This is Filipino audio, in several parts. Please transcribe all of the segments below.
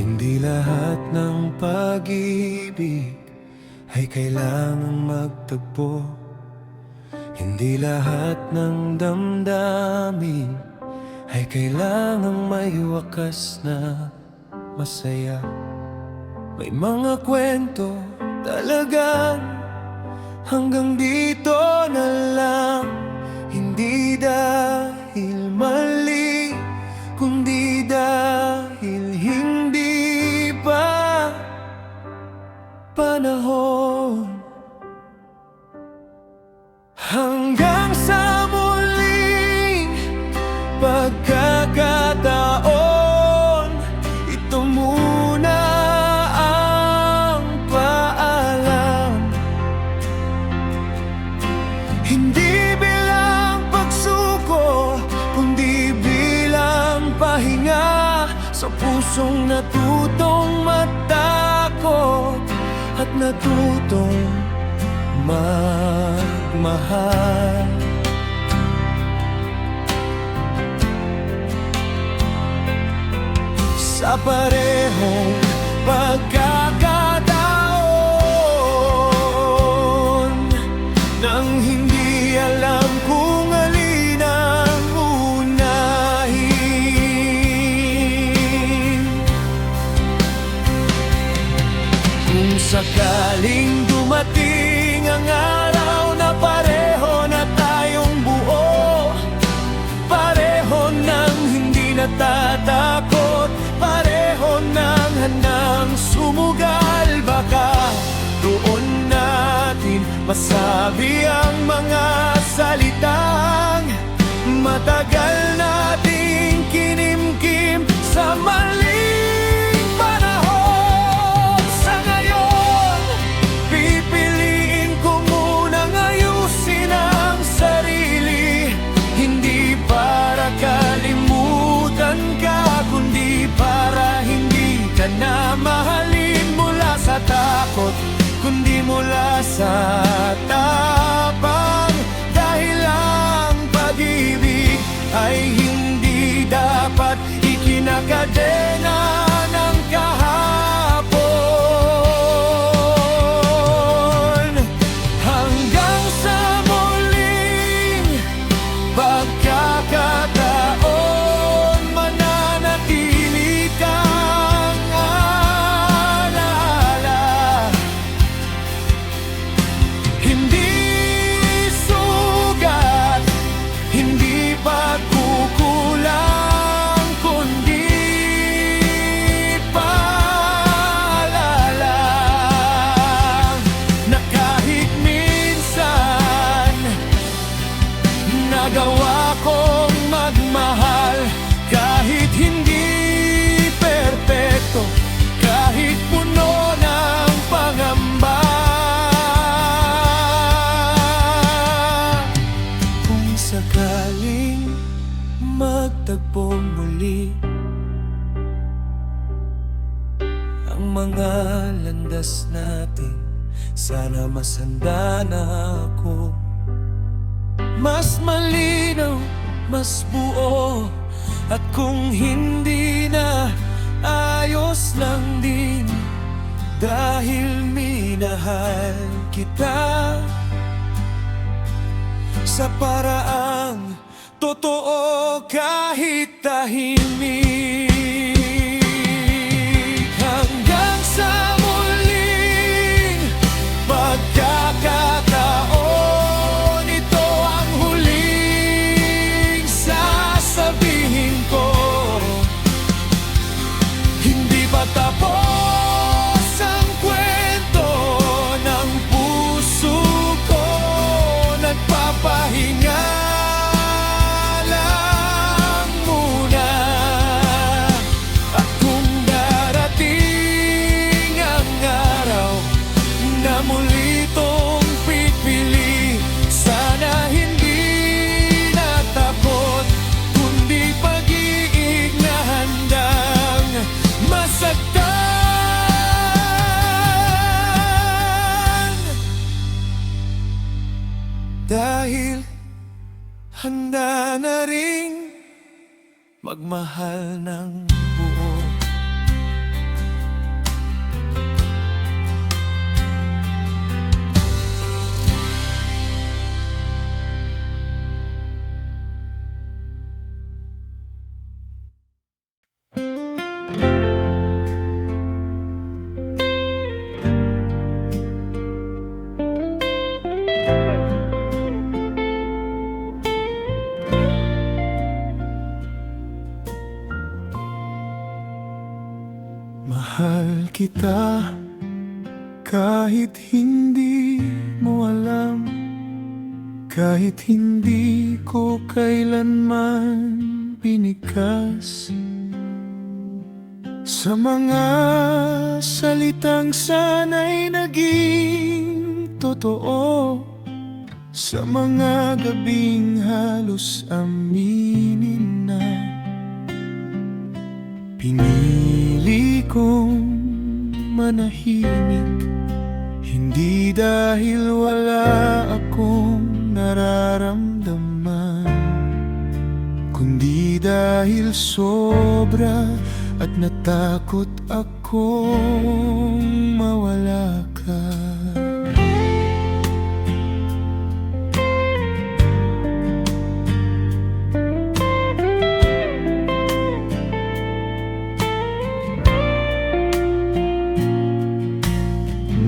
Hindi lahat ng pag-ibig ay kailangang magtagpo. Hindi lahat ng damdamin ay kailangang may wakas na masaya. May mga kwento talagang hanggang dito na lang. Hindi dahil mali, kundi dahil hindi pa panahon. Hanggang sa muling pagkakataon, ito muna ang paalam. Hindi bilang pagsuko, kundi bilang pahinga sa pusong natutong matakot at natutong magmahal. Sa parehong pagkakataon, nang hindi alam kung alin ang unahin. Kung sakaling dumating ang araw na pareho na tayong buo, pareho nang hindi natatakot, pareho nang handang sumugal, baka doon natin masabi ang mga salitang matagal nating kinimkim sa maling panahon. Sa ngayon, pipiliin ko munang ayusin ang sarili, hindi para kalimutan ka, kundi para hindi ka na mahalin mula sa takot, kundi mula sa tapang. Dahil ang pag-ibig ay hindi dapat ikinakadena ng kahapon. Hanggang sa muling pagkakataon, mananatili kang alaala. Hindi sugat, hindi pagkukulang, kundi paalala na kahit minsan nagawa kong magmahal, kahit hindi perpekto, kahit puno ng pangamba. Kung sakaling magtagpo muli ang mga landas natin, sana mas handa na ako. Mas malinaw, mas buo, at kung hindi na, ayos lang din. Dahil minahal kita sa paraang totoo kahit tahimik. Hanggang sa muling pagkakataon, ito ang huling sasabihin ko. Hindi pa tapos ang kwento ng puso ko, nagpapahinga lang muna. At kung darating ang araw na muli tong pipili, sana hindi natakot, kundi pag-iig na handang masaktan. Dahil handa na ring magmahal ng buo. Mahal kita kahit hindi mo alam, kahit hindi ko kailanman binigkas. Sa mga salitang sana'y naging totoo, sa mga gabing halos aminin na pinili kong manahimik. Hindi dahil wala akong nararamdaman, kundi dahil sobra at natakot akong mawala ka.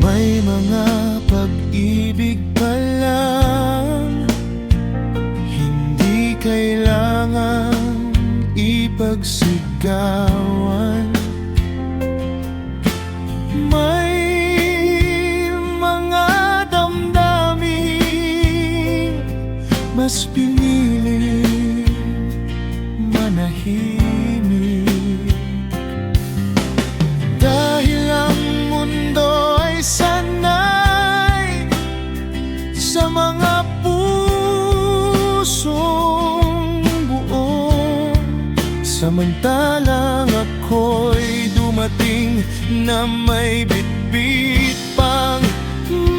May mga pag-ibig pa lang hindi kailangang ipagsigawan. May mga damdamin mas pinili manahimik, dahil ang mundo ay sanay sa mga pusong buo. Samantalang ako'y dumating na may bitbit pang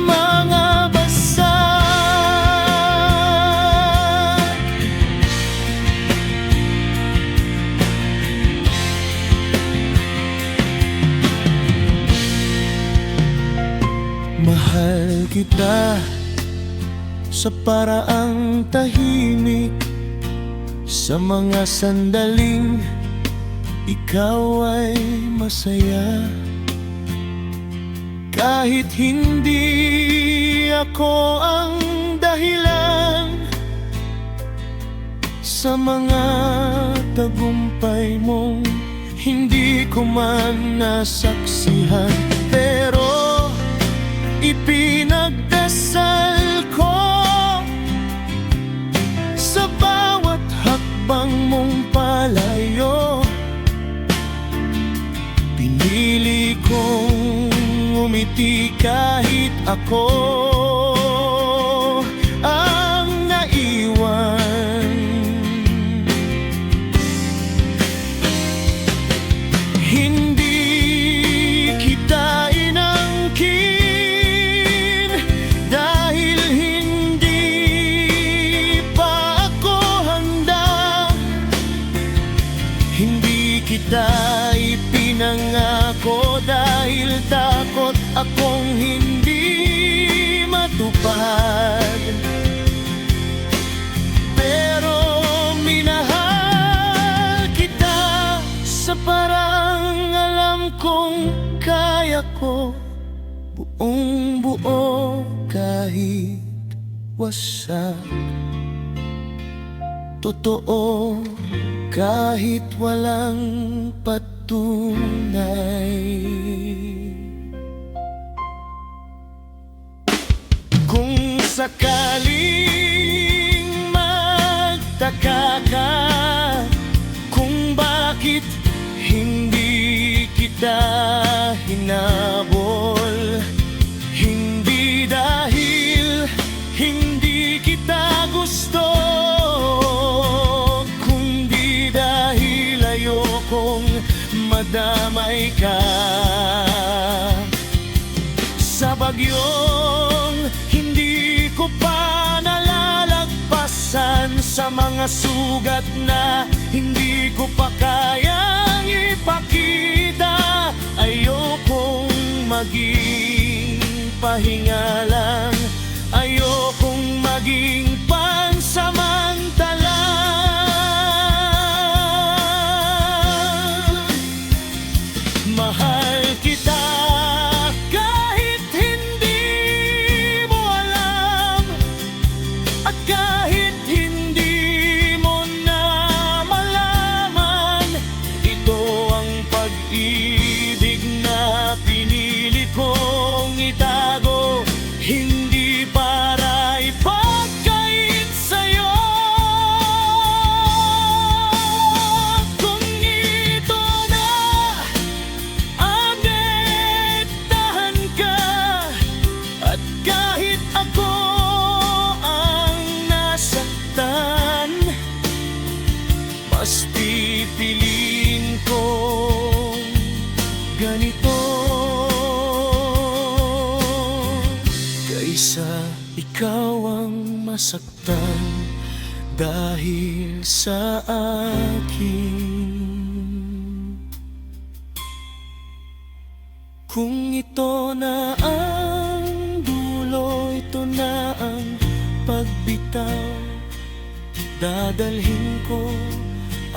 mga basa. Mahal kita sa paraang tahimik, sa mga sandaling ikaw ay masaya. Kahit hindi ako ang dahilan sa mga tagumpay mong hindi ko man nasaksihan, pero ipinagdasal ko sa bawat hakbang mong palayo. Pinili kong umiti kahit ako ang naiwan. Hindi kita inangkin dahil hindi pa ako handa. Hindi kita ipinangako dahil takot akong hindi matupad. Pero minahal kita sa parang alam kong kaya ko, buong buo kahit wasak, totoo kahit walang patunay. Kung sakaling magtaka ka kung bakit hindi kita hinabol, hindi dahil hindi kita gusto, kundi dahil ayokong madamay ka sa bagyong hindi ko pa nalalagpasan, sa mga sugat na hindi ko pa kayang ipakita. Ayokong maging pahinga lang, ayokong maging pansamantala. Mahal kita kahit hindi mo alam, at kahit hindi mo na malaman. Ito ang pag-ibig ganito, kaysa ikaw ang masaktan dahil sa akin. Kung ito na ang dulo, ito na ang pagbitaw, dadalhin ko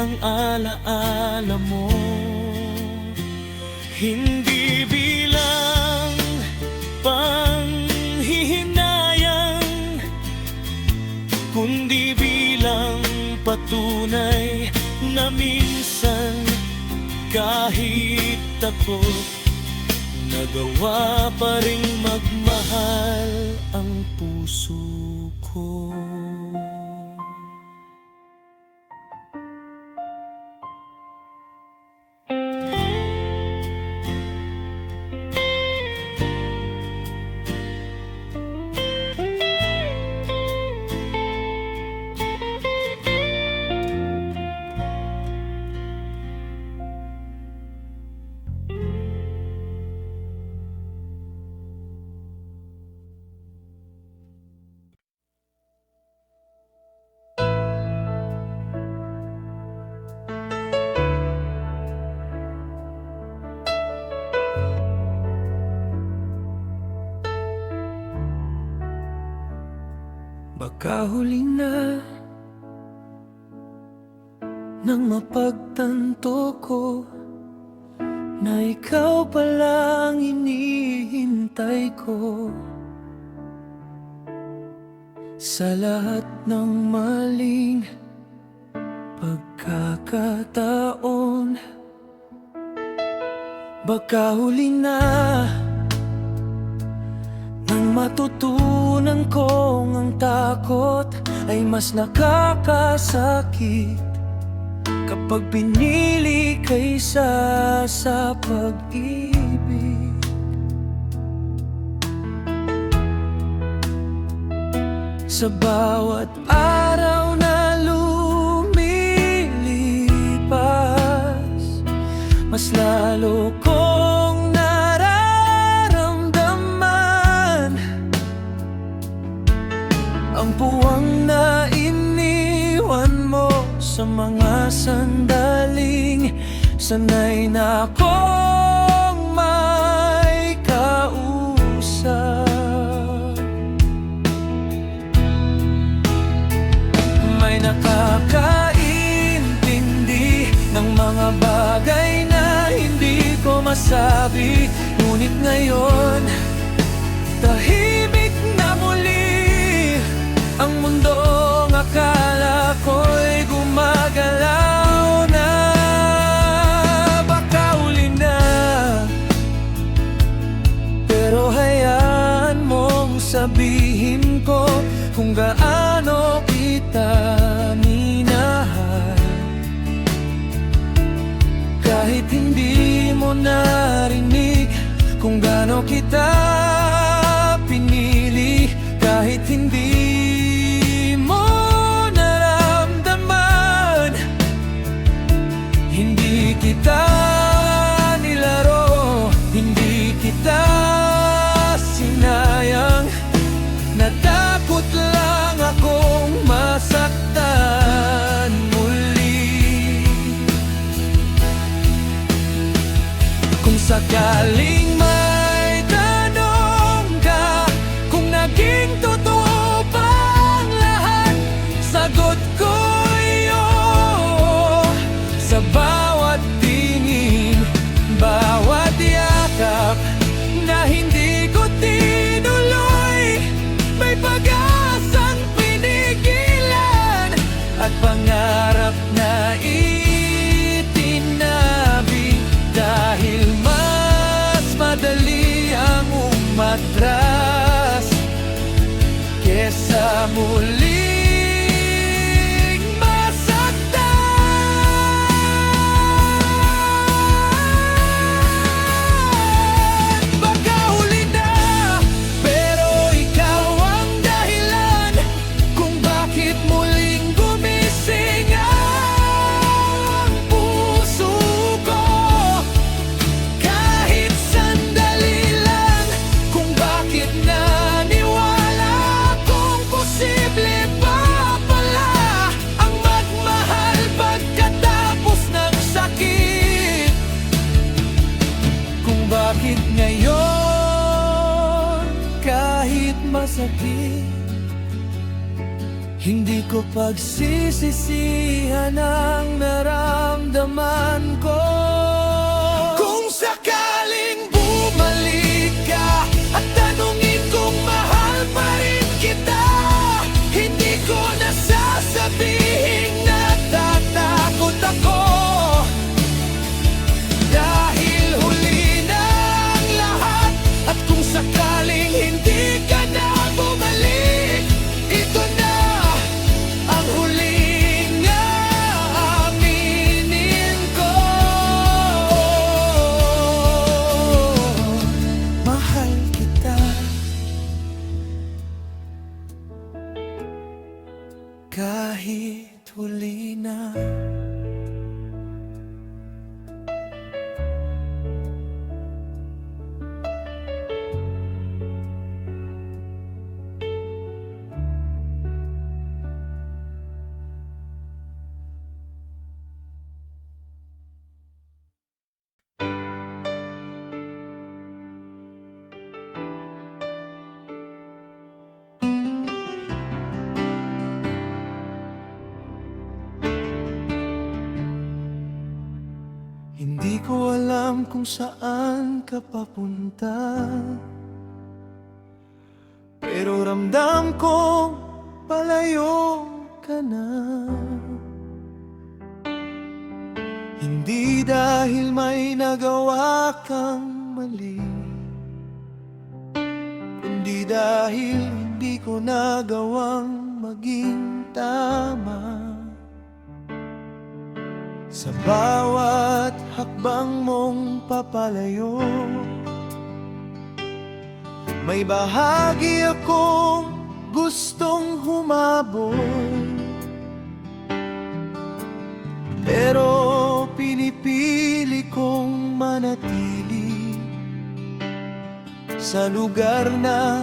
ang alaala mo, hindi bilang panghihinayang, kundi bilang patunay na minsan kahit takot, nagawa pa ring magmahal ang puso ko. Baka huli na nang mapagtanto ko na ikaw pala ang hinihintay ko. Sa lahat ng maling pagkakataon, baka huli na nang matutunan kong ang takot ay mas nakakasakit kapag pinili kaysa sa pag-ibig. Sa bawat araw na lumilipas, mas lalo kong nararamdaman ang puwang na iniwan mo sa mga sandaling sanay na akong may kausap. May nakakaintindi ng mga bagay na hindi ko masabi, ngunit ngayon tahimik na muli ang mundong akala ko'y gumagalaw na. Baka uli na, pero hayaan mong sabihin ko kung gaano kita minahal. Kahit hindi mo narinig kung gaano kita pinili, kahit hindi mo naramdaman, hindi kita nilaro, hindi kita sinayang. Natakot lang akong masaktan muli. Kung sakaling may tanong ka kung naging totoo ba ang lahat, sagot ko iyo. Sa bawat tingin, bawat yakap na hindi ko tinuloy, may pag-asang pinigilan at pangarap na itinabi, dahil mas Ngunit ngayon, kahit masakit, hindi ko pagsisisihan ang naramdaman ko. Kung sakaling bumalik ka at tanungin kung mahal pa rin kita, hindi ko nasasabihin natatakot ako. Dahil huli na ang lahat, at kung sakaling hindi ka na bumalik, ito na ang huling aaminin ko. Mahal kita kahit huli na. Hindi ko alam kung saan ka papunta, pero ramdam ko palayo ka na. Hindi dahil may nagawa kang mali, kundi dahil hindi ko nagawang maging tama. Sa bawat hakbang mong papalayo, may bahagi akong gustong humabol, pero pinipili kong manatili sa lugar na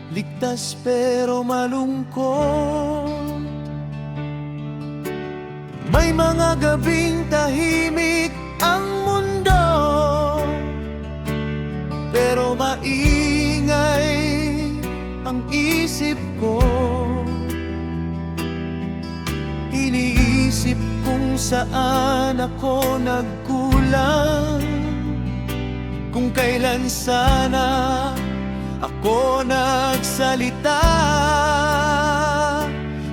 ligtas pero malungkot. May mga gabing tahimik ang mundo, pero maingay ang isip ko. Iniisip kung saan ako nagkulang, kung kailan sana ako nagsalita,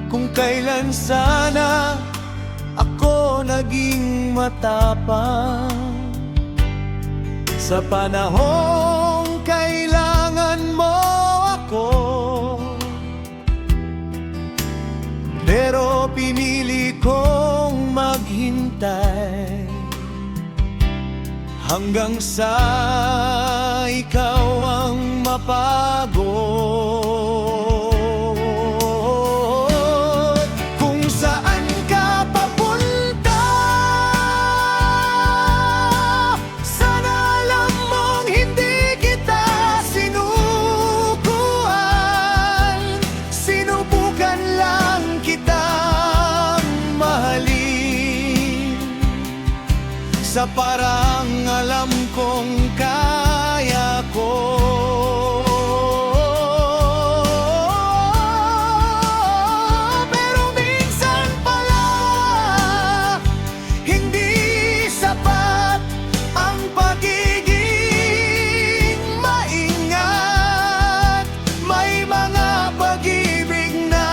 kung kailan sana ako naging matapang. Sa panahong kailangan mo ako, pero pinili kong maghintay hanggang sa ikaw ang mapagod. Kung saan ka papunta, sana alam mong hindi kita sinukuan. Sinubukan lang kitang mahalin sa parang alam kong kaya ko. Pero minsan pala hindi sapat ang pagiging maingat. May mga pag-ibig na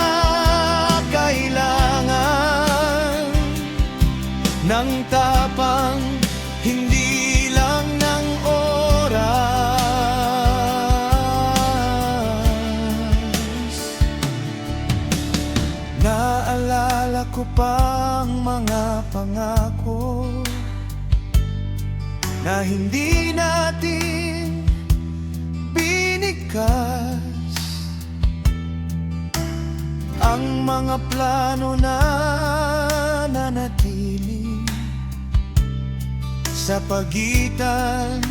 kailangan ng tapang, hindi lang ng oras. Naalala ko pang mga pangako na hindi natin binigkas, ang mga plano na nanatili sa pagitan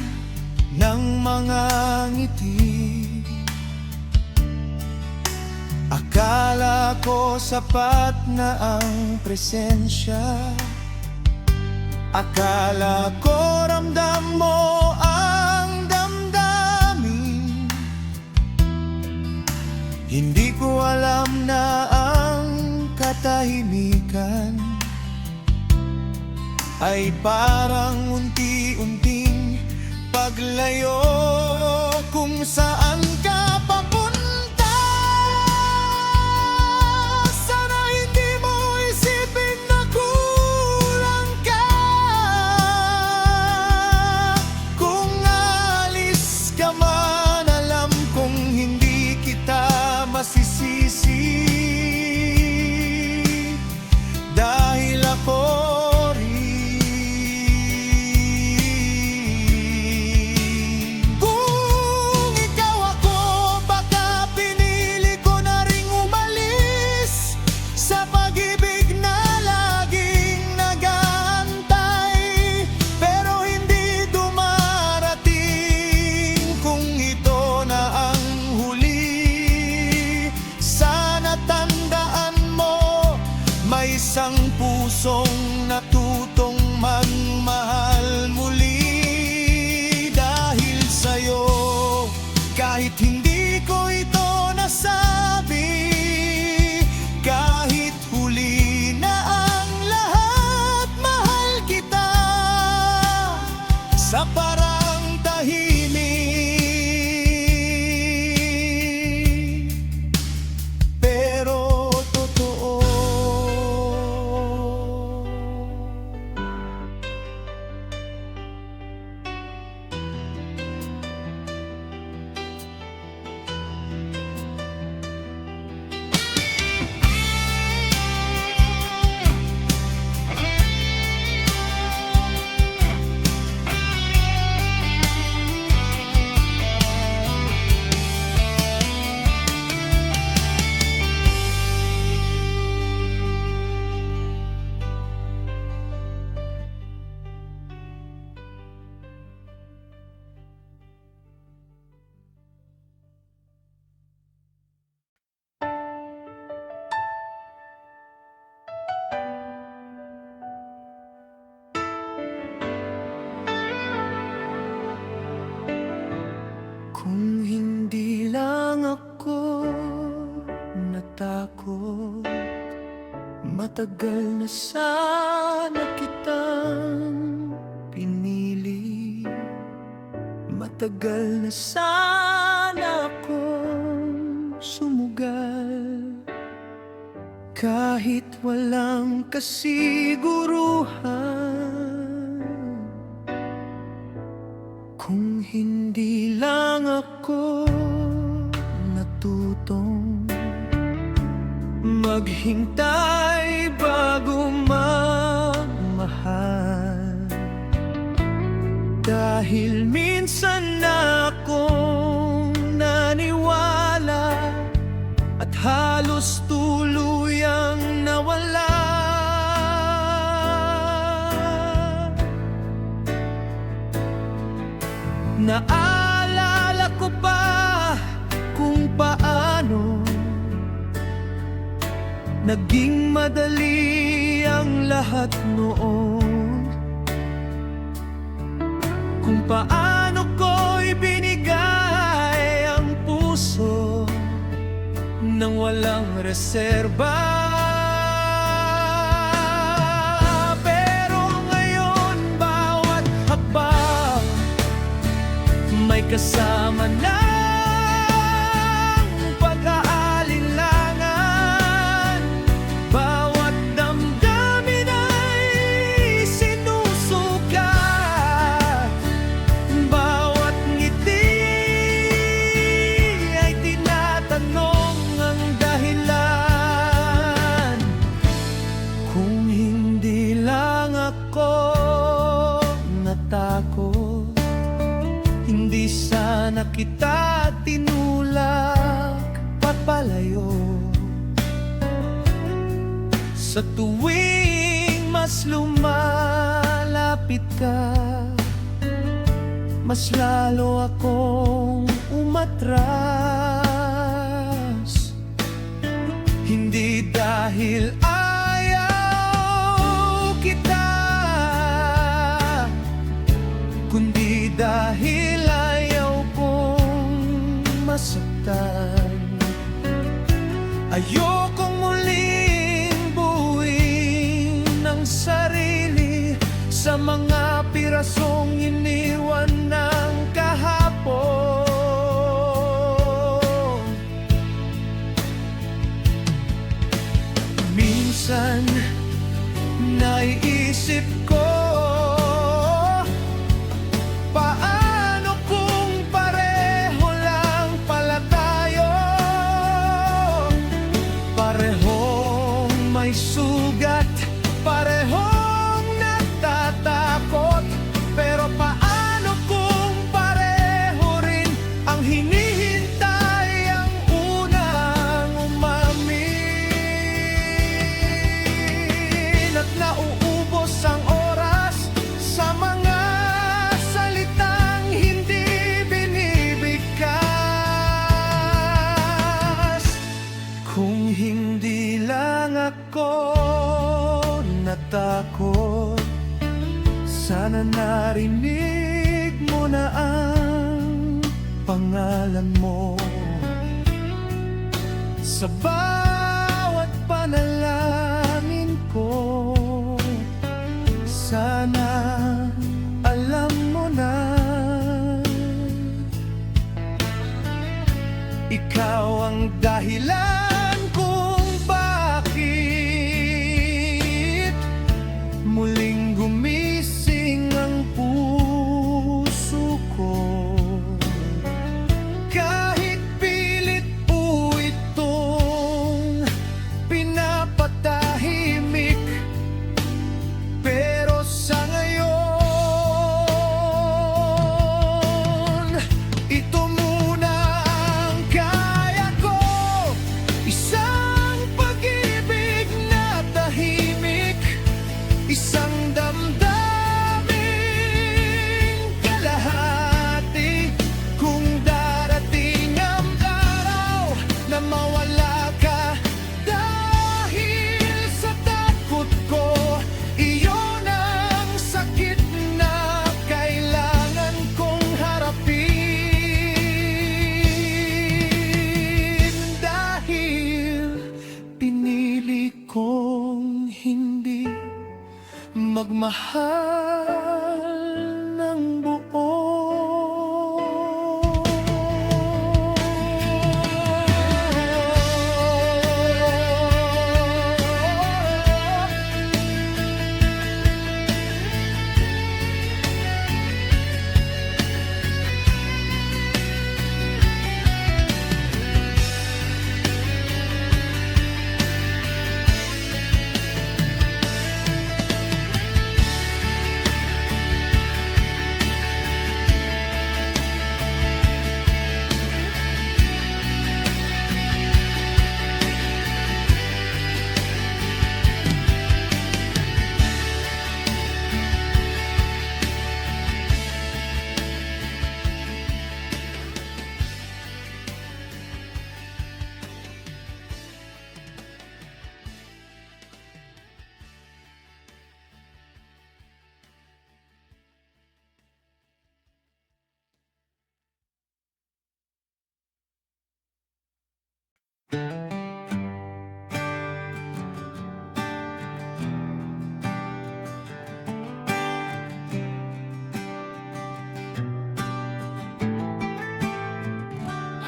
ng mga ngiti. Akala ko sapat na ang presensya, akala ko ramdam mo ang damdamin. ay parang unti-unting paglayo. Kung saan ka papunta, sana hindi mo isipin na kulang ka. Kung alis ka man, alam kong hindi kita masisisi, dahil ako isang pusong natutong magmahal muli dahil sa'yo. Kahit hindi ko ito nasabi, kahit huli na ang lahat, mahal kita sa parang tahimik, pero totoo. Kung hindi lang ako natakot, matagal na sana kitang pinili. Matagal na sana akong sumugal, kahit walang kasiguruhan. Kung hindi lang ako natutong maghintay bago magmahal, dahil minsan na akong naniwala at halos tuluyang nawala. Naalala ko pa kung paano naging madali ang lahat noon, kung paano ko ibinigay ang puso nang walang reserba. May kasama ng pag-aalinlangan, bawat damdamin ay sinusukat, bawat ngiti ay tinatanong ang dahilan. Kung hindi lang ako natakot, hindi sana kita tinulak papalayo. Sa tuwing mas lumalapit ka, mas lalo akong umatras. Hindi dahil ayaw kita, kundi dahil masaktan. Ayokong muling buuin ang sarili sa sa mga pirasong iniwan ng kahapon. Minsan, naiisip ko, paano kung pareho lang pala tayo? Parehong may sugat, parehong natatakot, pero paano kung pareho rin ang hinihintay, ang unang umamin? At nauubos ang oras sa mga salitang hindi binibigkas. Kung hindi lang ako natakot, sana narinig mo na ang pangalan mo sa bawat panalangin ko. Sana alam mo na, ikaw ang dahilan kung bakit muling gumising ang puso ko. Kahit pilit po itong pinapatahimik, pero sa ngayon, ito muna ang kaya ko. Isang pag-ibig na tahimik, isang damdaming kalahati. Kung darating ang araw na mawala ka dahil sa takot ko, iyon ang sakit na kailangan kong harapin. Dahil pinili kong hindi magmahal ng buo.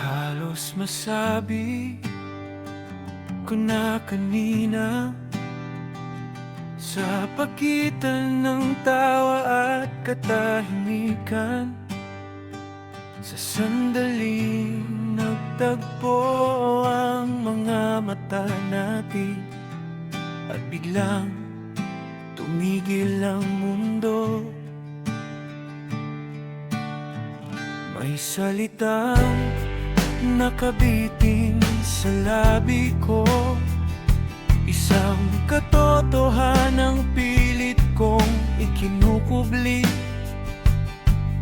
Halos masabi ko na kanina, sa pagitan ng tawa at katahimikan, sa sandaling nagtagpo ang mga mata natin, at biglang tumigil ang mundo. May salitang nakabitin sa labi ko, isang katotohanang pilit kong ikinukubli.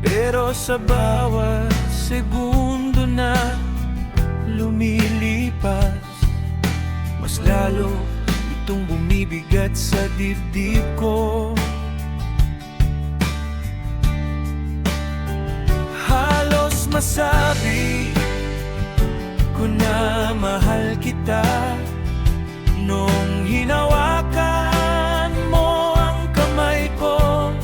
Pero sa bawat segundo na lumilipas, mas lalo itong bumibigat sa dibdib ko. Halos masabi ko na mahal kita nung hinawakan mo ang kamay ko,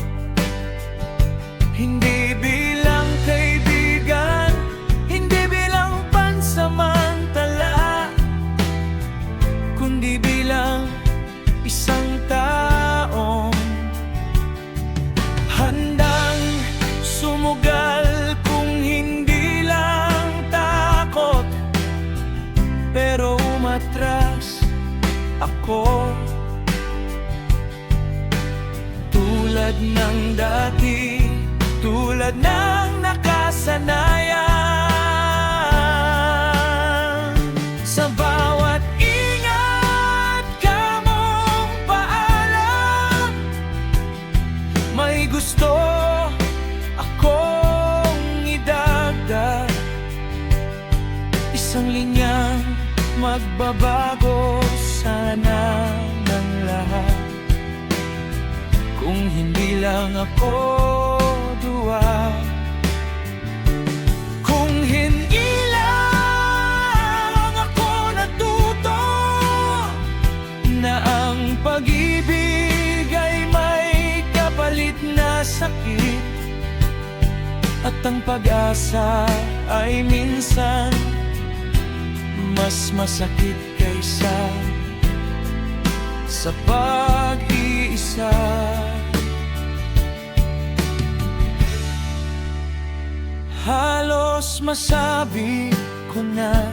ako, tulad ng dati, tulad ng nakasanayan. Sa bawat ingat ka mong paalam, may gusto akong idagdag, isang linyang magbabago sana ng lahat. Kung hindi lang ako duwa, kung hindi lang ako natuto na ang pag-ibig ay may kapalit na sakit, at ang pag-asa ay minsan mas masakit kaysa sa pag-iisa. Halos masabi ko na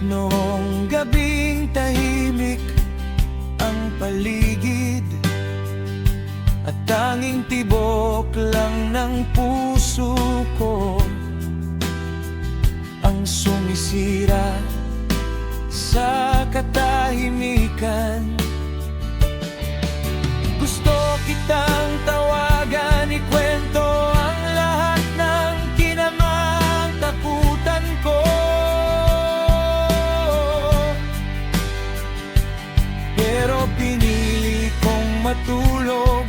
noong gabing tahimik ang paligid, at tanging tibok lang ng puso ko ang sumisira sa katahimikan. Gusto kitang tawagan, ikwento ang lahat ng kinamatakutan ko, pero pinili kong matulog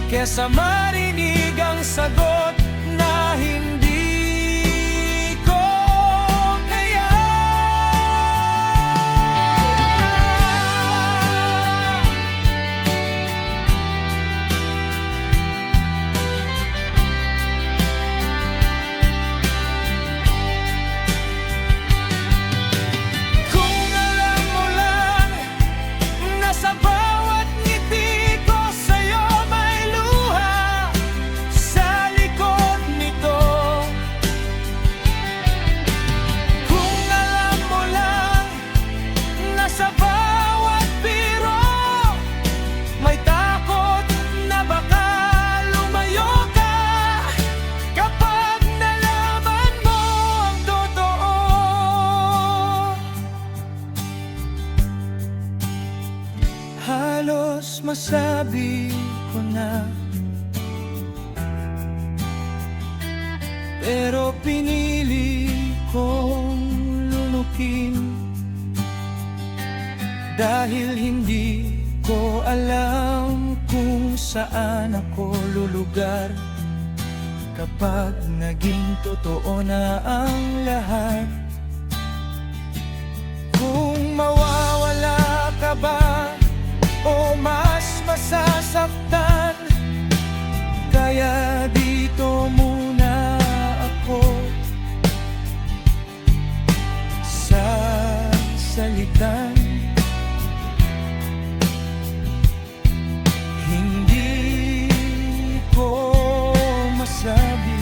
kesa marinig ang sagot na hindi ko kaya. Kung alam mo lang na sa bawat ngiti ko sa'yo may luha sa likod nito. Kung alam mo lang na sa bawat biro may takot na baka lumayo ka kapag nalaman mo ang totoo. Halos masabi ko na, pero pinili kong lunukin dahil hindi ko alam kung saan ako lulugar kapag naging totoo na ang lahat. Kung mawawala ka ba o mas masasaktan, kaya dito muna ako sasalitan. Hindi ko masabi.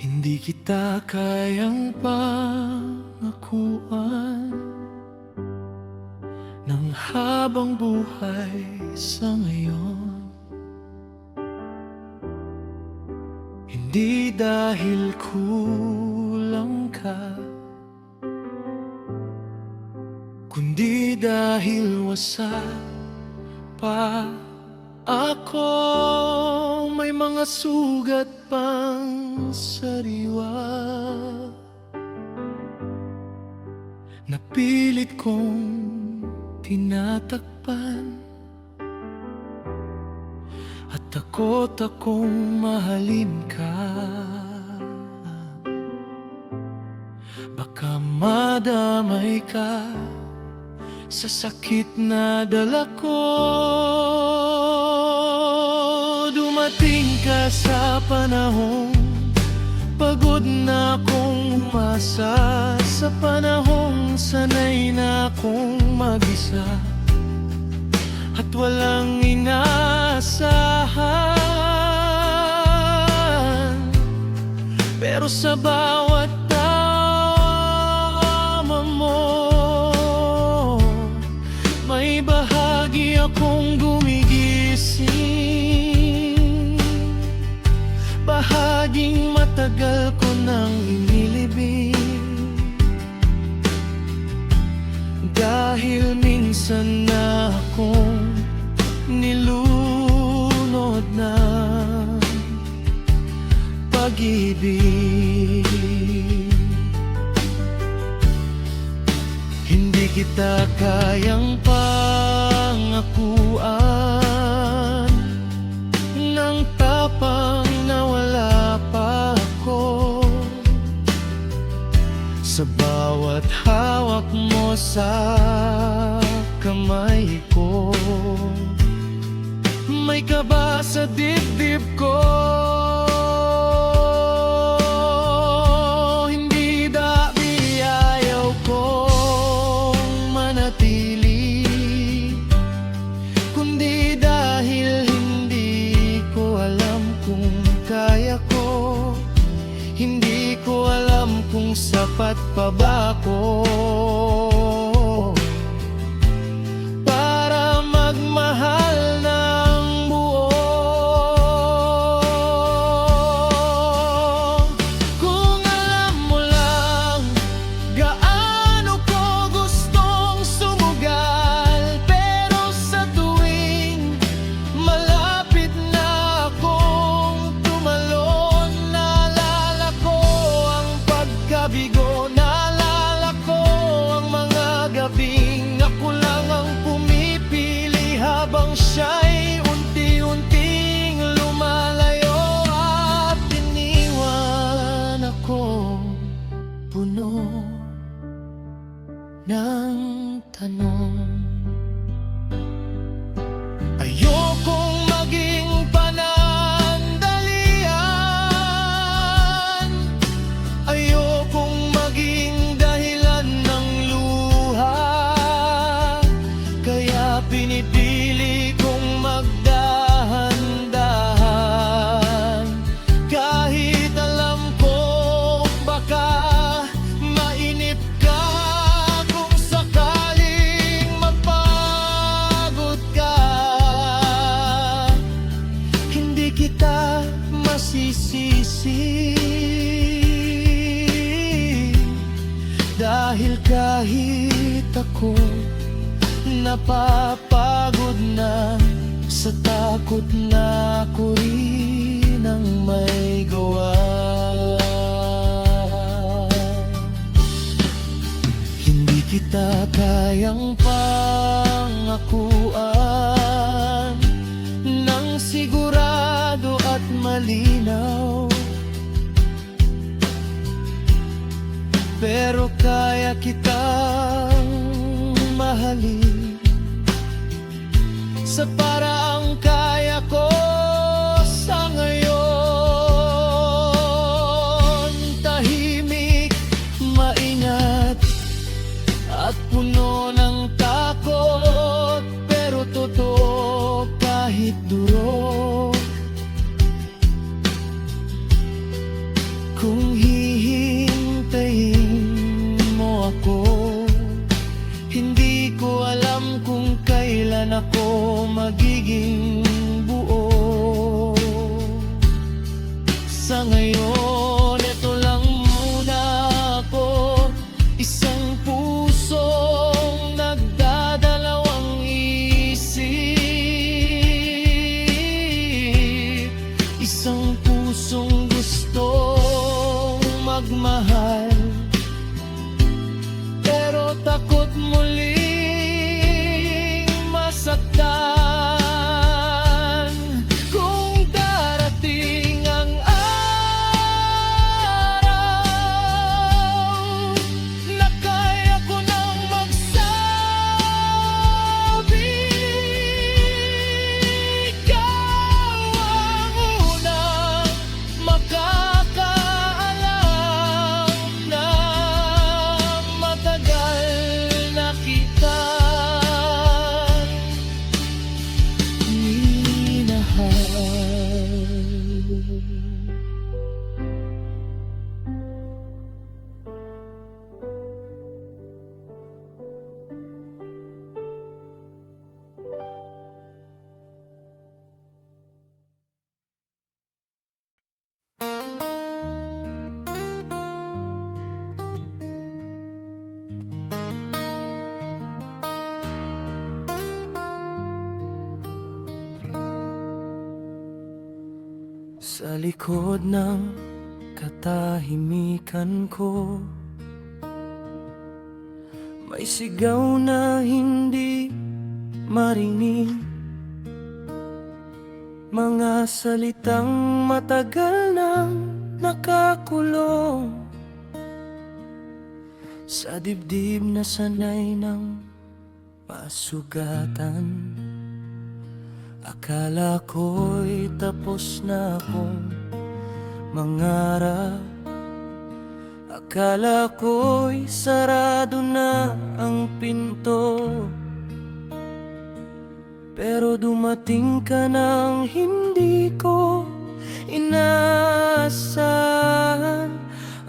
Hindi kita kayang pangakuan ng habang buhay sa ngayon. Hindi dahil kulang ka, kundi dahil wasak pa Ako may mga sugat pang sariwa, napilit kong tinatakpan, at takot akong mahalin ka. Baka madamay ka sa sakit na dala ko. Dumating ka sa panahong pagod na akong umasa, sa panahong sanay na akong mag-isa at walang inaasahan. Pero sa bawat tama mo, may bahagi akong gumigising, bahaging matagal ko nang inilibing. Dahil minsan na akong nilunod ng pag-ibig, hindi kita kayang pangakuan ng tapang na wala pa ako. Sa bawat hawak mo sa kamay ko, may kaba sa dibdib ko. Hindi dahil ayaw kong manatili, kundi dahil hindi ko alam kung kaya ko. Hindi ko alam kung sapat pa ba ako para magmahal ng buo. Kung alam mo lang gaano ko gustong sumugal, pero sa tuwing malapit na akong tumalon, naalala ko ang pagkabigo, naalala ko ang mga gabing ako lang ang pumipili habang siya'y unti-unting lumalayo, at iniwan ako puno ng tanong. Ayokong maging panandalian, ayokong maging dahilan ng luha, kaya pinipili kong magdahan-dahan. Kahit alam ko baka mainip ka, kung sakaling mapagod ka, hindi kita masisisi. Dahil kahit ako napapagod na sa takot na ako rin ang may gawa. Hindi kita kayang pangakuan ng sigurado at malinaw, pero kaya kitang mahalin sa paraang kaya ko sa ngayon. Tahimik, maingat at puno ng takot, pero totoo kahit duro. Kung hihintayin mo ako, hindi ko alam kung kailan ako magiging buo. Sa ngayon, ito lang muna ako, isang pusong nagdadalawang isip. Sa likod ng katahimikan ko, may sigaw na hindi marinig, mga salitang matagal nang nakakulong sa dibdib na sanay ng pasugatan. Akala ko'y tapos na akong mangarap, akala ko'y sarado na ang pinto, pero dumating ka nang hindi ko inaasahan,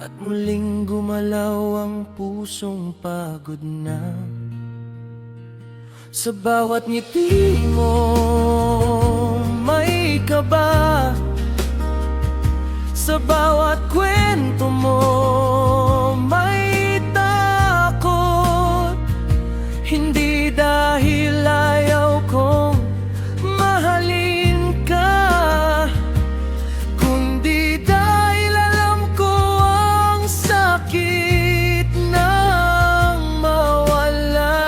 at muling gumalaw ang pusong pagod na. Sa bawat ngiti mo may kaba, sa bawat kwento mo may takot. Hindi dahil ayaw kong mahalin ka, kundi dahil alam ko ang sakit ng mawala.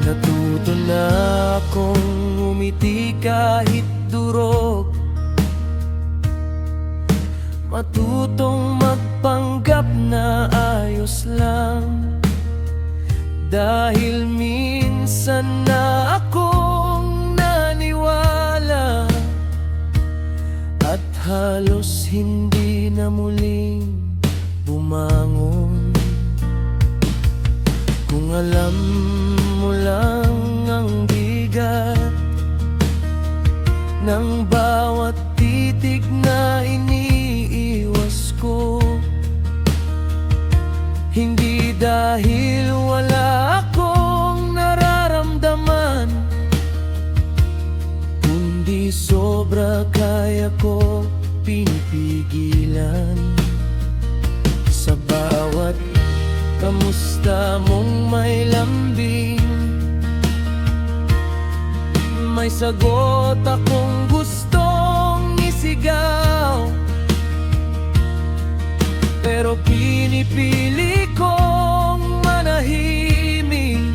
Natuto na akong umiti kahit durog, matutong magpanggap na ayos lang, dahil minsan na akong naniwala at halos hindi na muling bumangon. Kung alam mo lang ang bigat ng bawat titig na iniiwas ko, hindi dahil wala akong nararamdaman, kundi sobra kaya ko pinipigilan. Sa bawat kamusta mong may lambing, may sagot akong gustong isigaw, pero pinipili kong manahimik,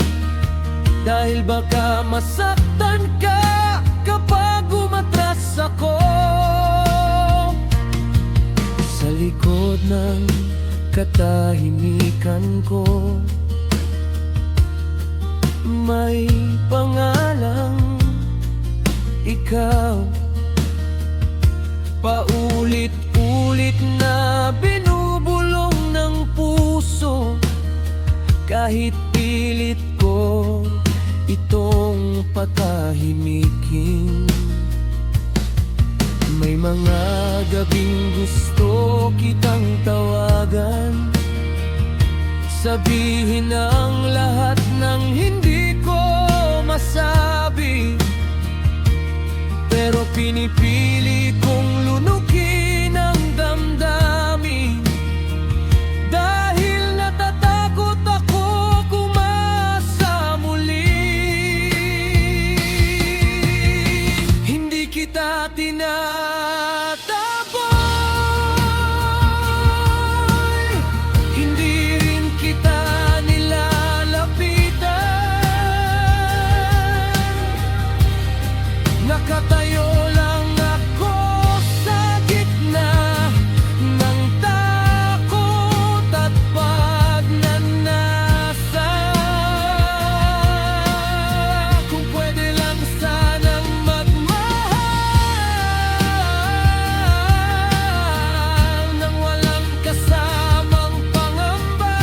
dahil baka masaktan ka kapag umatras ako. Sa likod ng katahimikan ko, may pangalang ikaw, paulit-ulit na binubulong ng puso, kahit pilit ko itong patahimikin. May mga gabing gusto kitang tawagan, sabihin ang lahat ng hindi ko masabi, pero pinipili kong lunukin ang damdamin, dahil natatakot ako kumasa muli. Hindi kita tinataboy, hindi rin kita nilalapitan. Nakatayo lang ako sa gitna ng takot at pagnanasa. Kung pwede lang sanang magmahal nang walang kasamang pangamba.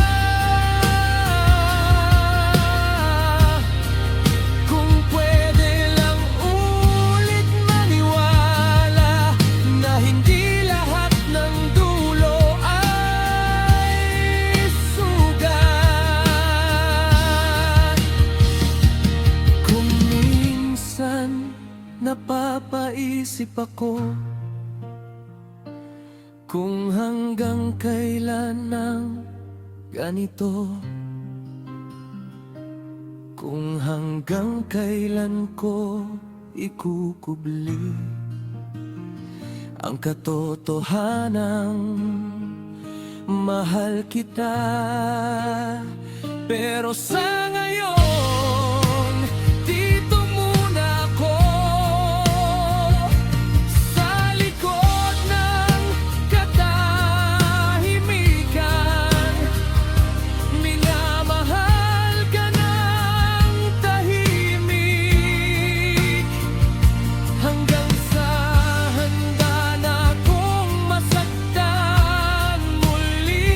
Kung pwede lang ulit maniwala na hindi lahat ng dulo ay sugat. Kung minsan napapaisip ako kung hanggang kailan ang ganito, kung hanggang kailan ko ikukubli ang katotohanang mahal kita. Pero sa ngayon, dito muna ako sa likod ng katahimikan. Minamahal ka ng tahimik hanggang sa handa na akong masaktan muli.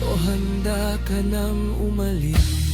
O handa ka nang umalis?